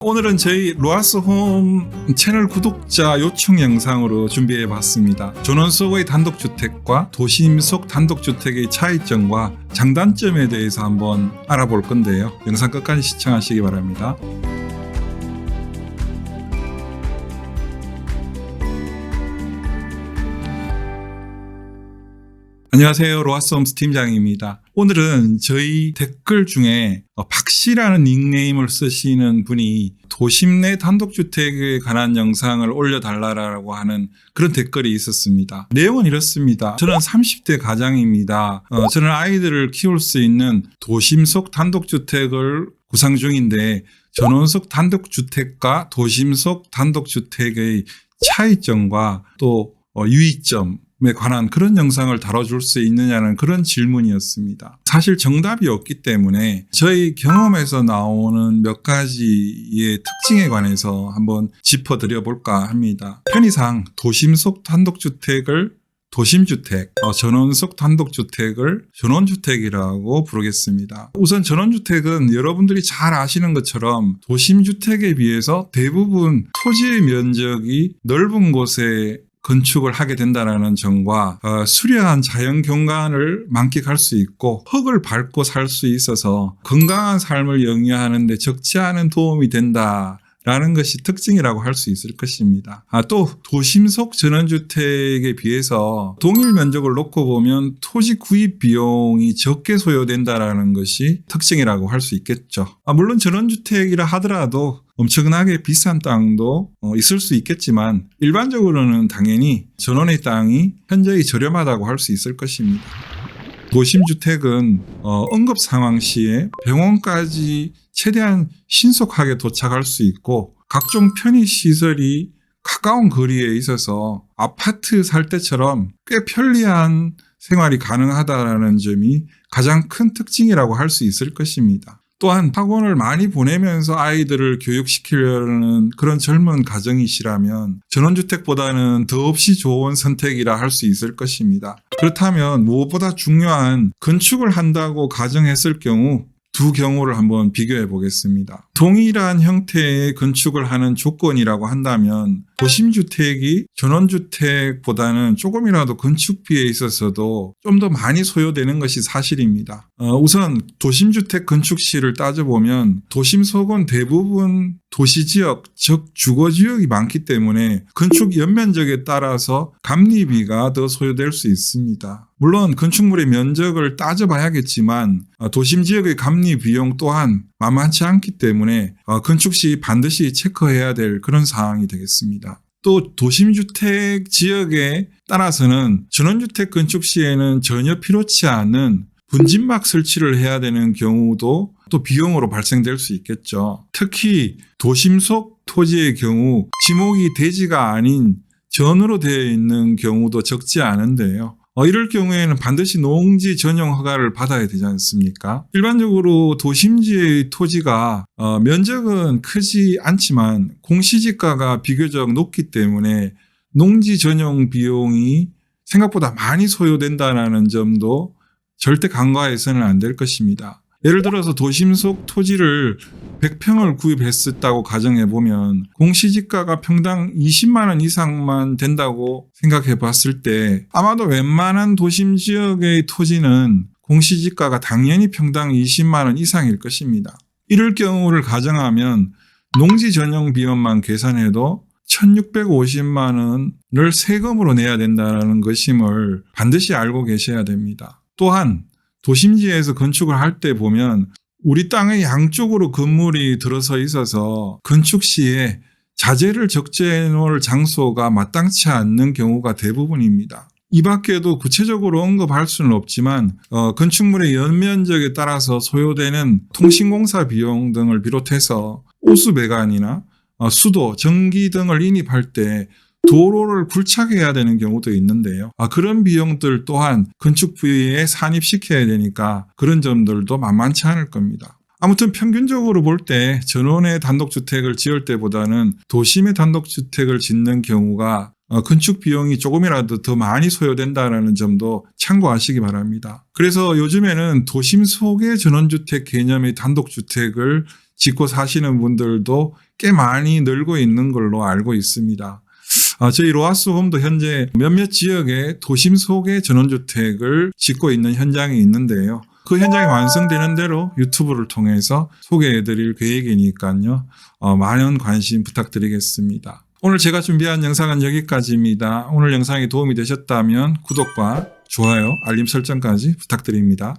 오늘은 저희 로아스홈 채널 구독자 요청 영상으로 준비해 봤습니다. 전원 속의 단독주택과 도심 속 단독주택의 차이점과 장단점에 대해서 한번 알아볼 건데요. 영상 끝까지 시청하시기 바랍니다. 안녕하세요. 로아스홈스 팀장입니다. 오늘은 저희 댓글 중에 박씨라는 닉네임을 쓰시는 분이 도심 내 단독주택에 관한 영상을 올려달라고 하는 그런 댓글이 있었습니다. 내용은 이렇습니다. 저는 30대 가장입니다. 저는 아이들을 키울 수 있는 도심 속 단독주택을 구상 중인데 전원 속 단독주택과 도심 속 단독주택의 차이점과 또 유의점에 관한 그런 영상을 다뤄줄 수 있느냐는 그런 질문이었습니다. 사실 정답이 없기 때문에 저희 경험에서 나오는 몇 가지의 특징에 관해서 한번 짚어드려 볼까 합니다. 편의상 도심 속 단독주택을 도심주택, 전원 속 단독주택을 전원주택이라고 부르겠습니다. 우선 전원주택은 여러분들이 잘 아시는 것처럼 도심주택에 비해서 대부분 토지의 면적이 넓은 곳에 건축을 하게 된다는 점과 수려한 자연 경관을 만끽할 수 있고 흙을 밟고 살 수 있어서 건강한 삶을 영위하는 데 적지 않은 도움이 된다라는 것이 특징이라고 할 수 있을 것입니다. 또 도심 속 전원주택에 비해서 동일 면적을 놓고 보면 토지 구입 비용이 적게 소요된다는 것이 특징이라고 할 수 있겠죠. 물론 전원주택이라 하더라도 엄청나게 비싼 땅도 있을 수 있겠지만 일반적으로는 당연히 전원의 땅이 현저히 저렴하다고 할 수 있을 것입니다. 도심주택은 응급 상황 시에 병원까지 최대한 신속하게 도착할 수 있고 각종 편의시설이 가까운 거리에 있어서 아파트 살 때처럼 꽤 편리한 생활이 가능하다는 점이 가장 큰 특징이라고 할 수 있을 것입니다. 또한 학원을 많이 보내면서 아이들을 교육시키려는 그런 젊은 가정이시라면 전원주택보다는 더없이 좋은 선택이라 할 수 있을 것입니다. 그렇다면 무엇보다 중요한 건축을 한다고 가정했을 경우 두 경우를 한번 비교해 보겠습니다. 동일한 형태의 건축을 하는 조건이라고 한다면 도심주택이 전원주택보다는 조금이라도 건축비에 있어서도 좀 더 많이 소요되는 것이 사실입니다. 우선 도심주택 건축 시를 따져보면 도심 속은 대부분 도시지역, 즉 주거지역이 많기 때문에 건축 연면적에 따라서 감리비가 더 소요될 수 있습니다. 물론 건축물의 면적을 따져봐야겠지만 도심지역의 감리 비용 또한 만만치 않기 때문에 건축 시 반드시 체크해야 될 그런 사항이 되겠습니다. 또 도심주택 지역에 따라서는 전원주택 건축 시에는 전혀 필요치 않은 분진막 설치를 해야 되는 경우도 또 비용으로 발생될 수 있겠죠. 특히 도심 속 토지의 경우 지목이 대지가 아닌 전으로 되어 있는 경우도 적지 않은데요. 이럴 경우에는 반드시 농지 전용 허가를 받아야 되지 않습니까? 일반적으로 도심지의 토지가 면적은 크지 않지만 공시지가가 비교적 높기 때문에 농지 전용 비용이 생각보다 많이 소요된다는 점도 절대 간과해서는 안 될 것입니다. 예를 들어서 도심 속 토지를 100평을 구입했었다고 가정해보면 공시지가가 평당 20만 원 이상만 된다고 생각해 봤을 때 아마도 웬만한 도심 지역의 토지는 공시지가가 당연히 평당 20만 원 이상일 것입니다. 이럴 경우를 가정하면 농지 전용 비용만 계산해도 1650만 원을 세금으로 내야 된다는 것임을 반드시 알고 계셔야 됩니다. 또한 도심지에서 건축을 할 때 보면 우리 땅의 양쪽으로 건물이 들어서 있어서 건축 시에 자재를 적재해 놓을 장소가 마땅치 않는 경우가 대부분입니다. 이 밖에도 구체적으로 언급할 수는 없지만 건축물의 연면적에 따라서 소요되는 통신공사 비용 등을 비롯해서 오수배관이나 수도, 전기 등을 인입할 때 도로를 굴착해야 되는 경우도 있는데요. 그런 비용들 또한 건축 부위에 산입시켜야 되니까 그런 점들도 만만치 않을 겁니다. 아무튼 평균적으로 볼 때 전원의 단독주택을 지을 때보다는 도심의 단독주택을 짓는 경우가 건축 비용이 조금이라도 더 많이 소요된다는 점도 참고하시기 바랍니다. 그래서 요즘에는 도심 속의 전원주택 개념의 단독주택을 짓고 사시는 분들도 꽤 많이 늘고 있는 걸로 알고 있습니다. 저희 로하스홈도 현재 몇몇 지역의 도심 속의 전원주택을 짓고 있는 현장이 있는데요. 그 현장이 완성되는 대로 유튜브를 통해서 소개해드릴 계획이니까요. 많은 관심 부탁드리겠습니다. 오늘 제가 준비한 영상은 여기까지입니다. 오늘 영상이 도움이 되셨다면 구독과 좋아요, 알림 설정까지 부탁드립니다.